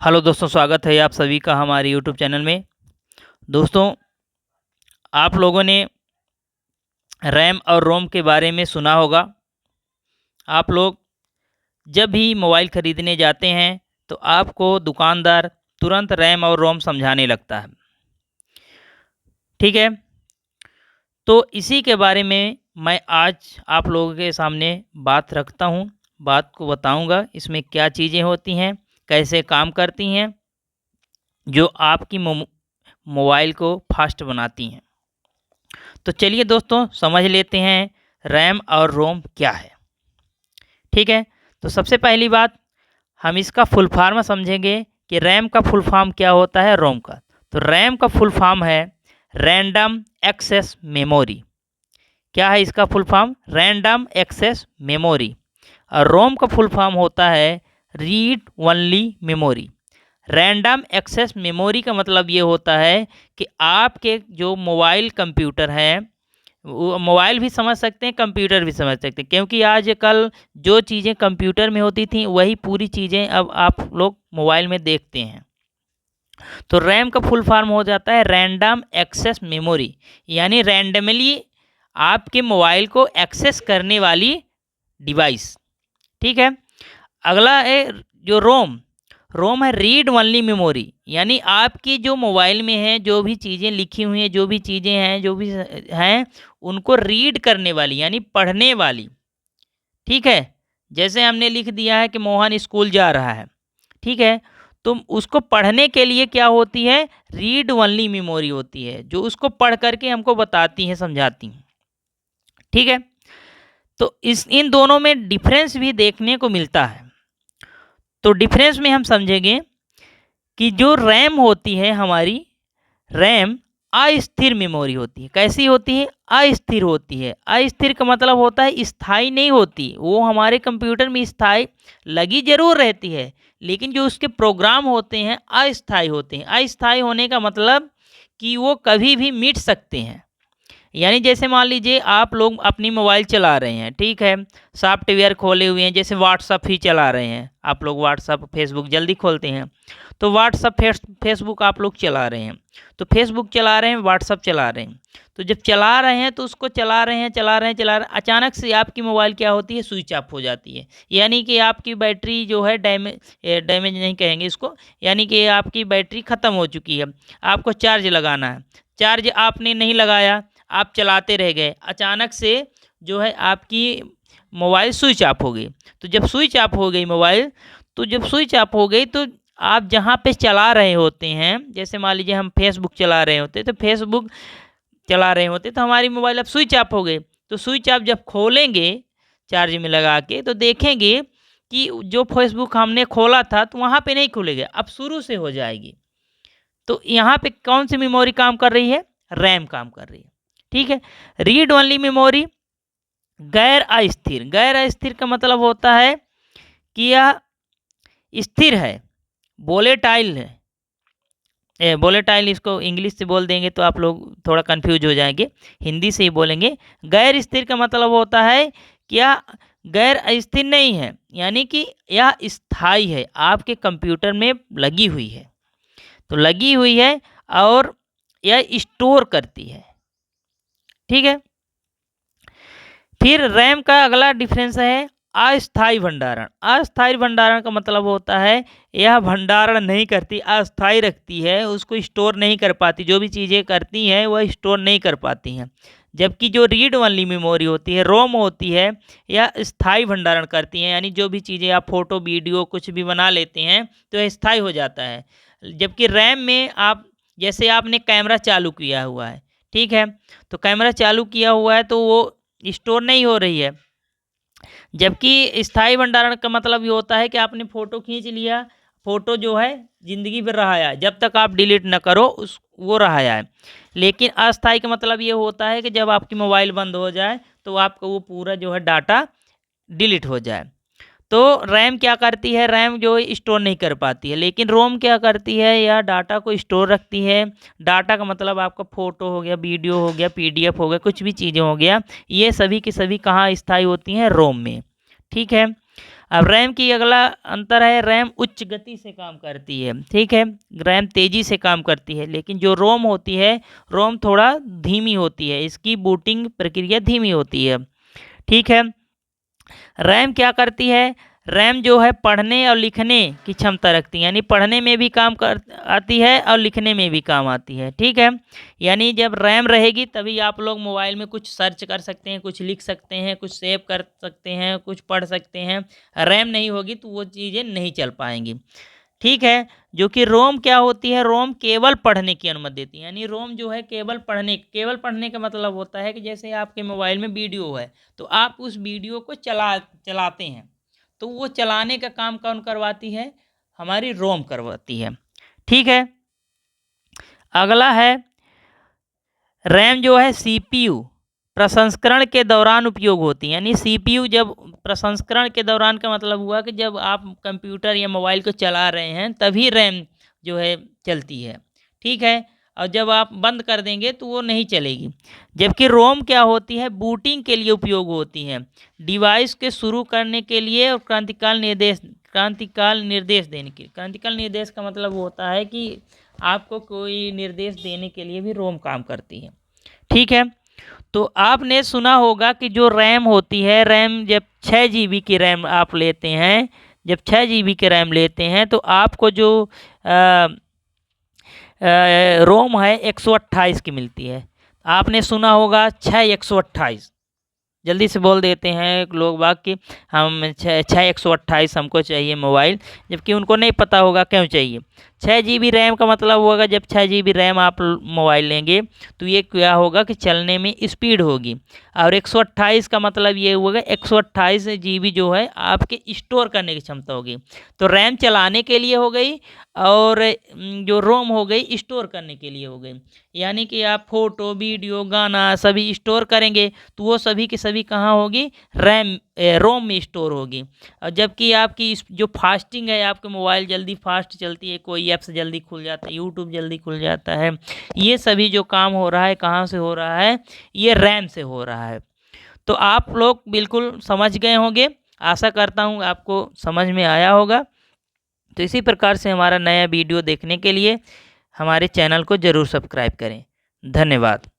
Hello दोस्तों, स्वागत है आप सभी का हमारे यूट्यूब चैनल में। दोस्तों, आप लोगों ने रैम और रोम के बारे में सुना होगा। आप लोग जब भी मोबाइल ख़रीदने जाते हैं तो आपको दुकानदार तुरंत रैम और रोम समझाने लगता है, ठीक है। तो इसी के बारे में मैं आज आप लोगों के सामने बात रखता हूँ, बात को बताऊँगा इसमें क्या चीज़ें होती हैं, कैसे काम करती हैं, जो आपकी मोबाइल को फास्ट बनाती हैं। तो चलिए दोस्तों, समझ लेते हैं रैम और रोम क्या है, ठीक है। तो सबसे पहली बात, हम इसका फुल फॉर्म समझेंगे कि रैम का फुल फॉर्म क्या होता है, रोम का। तो रैम का फुल फॉर्म है रैंडम एक्सेस मेमोरी। क्या है इसका full form? Random access memory. और रोम का फुल फॉर्म होता है read only memory. Random access memory का मतलब ये होता है कि आपके जो मोबाइल कंप्यूटर हैं, वो मोबाइल भी समझ सकते हैं, कंप्यूटर भी समझ सकते हैं, क्योंकि आजकल जो चीज़ें कंप्यूटर में होती थी वही पूरी चीज़ें अब आप लोग मोबाइल में देखते हैं। तो रैम का फुल फॉर्म हो जाता है रैंडम एक्सेस मेमोरी, यानी रैंडमली आपके मोबाइल को एक्सेस करने वाली डिवाइस, ठीक है। अगला है जो रोम। रोम है रीड ओनली मेमोरी, यानी आपकी जो मोबाइल में है जो भी चीज़ें लिखी हुई हैं, जो भी चीज़ें हैं, जो भी हैं, उनको रीड करने वाली यानी पढ़ने वाली, ठीक है। जैसे हमने लिख दिया है कि मोहन स्कूल जा रहा है, ठीक है। तो उसको पढ़ने के लिए क्या होती है? रीड ओनली मेमोरी होती है, जो उसको पढ़ करके हमको बताती हैं, समझाती हैं, ठीक है। तो इन दोनों में डिफरेंस भी देखने को मिलता है। तो डिफरेंस में हम समझेंगे कि जो रैम होती है हमारी, रैम अस्थिर मेमोरी होती है। कैसी होती है? अस्थिर होती है। अस्थिर का मतलब होता है स्थायी नहीं होती। वो हमारे कंप्यूटर में स्थायी लगी जरूर रहती है, लेकिन जो उसके प्रोग्राम होते हैं अस्थायी होते हैं। अस्थायी होने का मतलब कि वो कभी भी मिट सकते हैं। यानी जैसे मान लीजिए आप लोग अपनी मोबाइल चला रहे हैं, ठीक है, सॉफ्टवेयर खोले हुए हैं, जैसे व्हाट्सअप ही चला रहे हैं आप लोग, व्हाट्सअप फेसबुक जल्दी खोलते हैं। तो व्हाट्सअप फेसबुक आप लोग चला रहे हैं, तो फेसबुक चला रहे हैं, व्हाट्सअप चला रहे हैं। तो जब चला रहे हैं तो उसको चला रहे हैं, अचानक से आपकी मोबाइल क्या होती है? स्विच ऑफ हो जाती है। यानी कि आपकी बैटरी जो है डैमेज नहीं कहेंगे इसको, यानी कि आपकी बैटरी ख़त्म हो चुकी है। आपको चार्ज लगाना है, चार्ज आपने नहीं लगाया, आप चलाते रह गए, अचानक से जो है आपकी मोबाइल स्विच ऑफ हो गई। तो जब स्विच ऑफ हो गई मोबाइल, तो आप जहाँ पे चला रहे होते हैं, जैसे मान लीजिए हम फेसबुक चला रहे होते, तो हमारी मोबाइल अब स्विच ऑफ हो गई। तो स्विच ऑफ जब खोलेंगे चार्ज में लगा के, तो देखेंगे कि जो फेसबुक हमने खोला था तो वहाँ पे नहीं खुलेगा, अब शुरू से हो जाएगी। तो यहाँ पे कौन सी मेमोरी काम कर रही है? रैम काम कर रही है, ठीक है। रीड ओनली मेमोरी गैर अस्थिर। गैर अस्थिर का मतलब होता है कि यह स्थिर है, वोलेटाइल है। वोलेटाइल इसको इंग्लिश से बोल देंगे तो आप लोग थोड़ा कंफ्यूज हो जाएंगे, हिंदी से ही बोलेंगे। गैर स्थिर का मतलब होता है कि यह गैर अस्थिर नहीं है, यानी कि यह स्थायी है, आपके कंप्यूटर में लगी हुई है, तो लगी हुई है और यह स्टोर करती है, ठीक है। फिर रैम का अगला डिफरेंस है अस्थायी भंडारण। अस्थायी भंडारण का मतलब होता है यह भंडारण नहीं करती, अस्थायी रखती है, उसको स्टोर नहीं कर पाती, जो भी चीज़ें करती हैं वह स्टोर नहीं कर पाती हैं। जबकि जो रीड ओनली मेमोरी होती है, रोम होती है, यह स्थायी भंडारण करती हैं, यानी जो भी चीज़ें आप फोटो वीडियो कुछ भी बना लेते हैं तो यह स्थायी हो जाता है। जबकि रैम में आप, जैसे आपने कैमरा चालू किया हुआ है, ठीक है, तो कैमरा चालू किया हुआ है तो वो स्टोर नहीं हो रही है। जबकि स्थायी भंडारण का मतलब ये होता है कि आपने फ़ोटो खींच लिया, फ़ोटो जो है ज़िंदगी भर रहा है, जब तक आप डिलीट न करो उस वो रहा है। लेकिन अस्थायी का मतलब ये होता है कि जब आपकी मोबाइल बंद हो जाए तो आपका वो पूरा जो है डाटा डिलीट हो जाए। तो रैम क्या करती है? रैम जो स्टोर नहीं कर पाती है, लेकिन रोम क्या करती है? यह डाटा को स्टोर रखती है। डाटा का मतलब आपका फ़ोटो हो गया, वीडियो हो गया, पीडीएफ हो गया, कुछ भी चीज़ें हो गया, ये सभी की सभी कहाँ स्थायी होती हैं? रोम में, ठीक है। अब रैम की अगला अंतर है, रैम उच्च गति से काम करती है, ठीक है, रैम तेज़ी से काम करती है, लेकिन जो रोम होती है, रोम थोड़ा धीमी होती है, इसकी बूटिंग प्रक्रिया धीमी होती है, ठीक है। रैम क्या करती है, रैम जो है पढ़ने और लिखने की क्षमता रखती है, यानी पढ़ने में भी काम कर आती है और लिखने में भी काम आती है, ठीक है। यानी जब रैम रहेगी तभी आप लोग मोबाइल में कुछ सर्च कर सकते हैं, कुछ लिख सकते हैं, कुछ सेव कर सकते हैं, कुछ पढ़ सकते हैं। रैम नहीं होगी तो वो चीज़ें नहीं चल पाएंगी, ठीक है। जो कि रोम क्या होती है, रोम केवल पढ़ने की अनुमति देती है, यानी रोम जो है केवल पढ़ने का मतलब होता है कि जैसे आपके मोबाइल में वीडियो है तो आप उस वीडियो को चलाते हैं, तो वो चलाने का काम कौन करवाती है, हमारी रोम करवाती है, ठीक है। अगला है रैम जो है सीपीयू प्रसंस्करण के दौरान उपयोग होती है, यानी सीपीयू जब प्रसंस्करण के दौरान का मतलब हुआ कि जब आप कंप्यूटर या मोबाइल को चला रहे हैं तभी रैम जो है चलती है, ठीक है, और जब आप बंद कर देंगे तो वो नहीं चलेगी। जबकि रोम क्या होती है, बूटिंग के लिए उपयोग होती है, डिवाइस के शुरू करने के लिए और क्रांतिकाल निर्देश देने के लिए। क्रांतिकाल निर्देश का मतलब होता है कि आपको कोई निर्देश देने के लिए भी रोम काम करती है, ठीक है। तो आपने सुना होगा कि जो रैम होती है, रैम जब 6 GB की रैम आप लेते हैं, जब 6 GB की रैम लेते हैं तो आपको जो रोम है 128 की मिलती है। आपने सुना होगा 6 128, जल्दी से बोल देते हैं लोग बाग कि हम 6 128 हमको चाहिए मोबाइल, जबकि उनको नहीं पता होगा क्यों चाहिए। 6 GB रैम का मतलब होगा जब 6 GB रैम आप मोबाइल लेंगे तो ये क्या होगा कि चलने में स्पीड होगी, और 128 का मतलब ये होगा 128 GB जो है आपके स्टोर करने की क्षमता होगी। तो रैम चलाने के लिए हो गई और जो रोम हो गई स्टोर करने के लिए हो गई, यानी कि आप फोटो वीडियो गाना सभी स्टोर करेंगे तो वो सभी की सभी कहाँ होगी, रोम में स्टोर होगी। और जबकि आपकी जो फास्टिंग है, आपके मोबाइल जल्दी फास्ट चलती है, कोई ऐप्स जल्दी खुल जाता है, यूट्यूब जल्दी खुल जाता है, ये सभी जो काम हो रहा है कहाँ से हो रहा है, ये रैम से हो रहा है। तो आप लोग बिल्कुल समझ गए होंगे, आशा करता हूँ आपको समझ में आया होगा। तो इसी प्रकार से हमारा नया वीडियो देखने के लिए हमारे चैनल को ज़रूर सब्सक्राइब करें। धन्यवाद।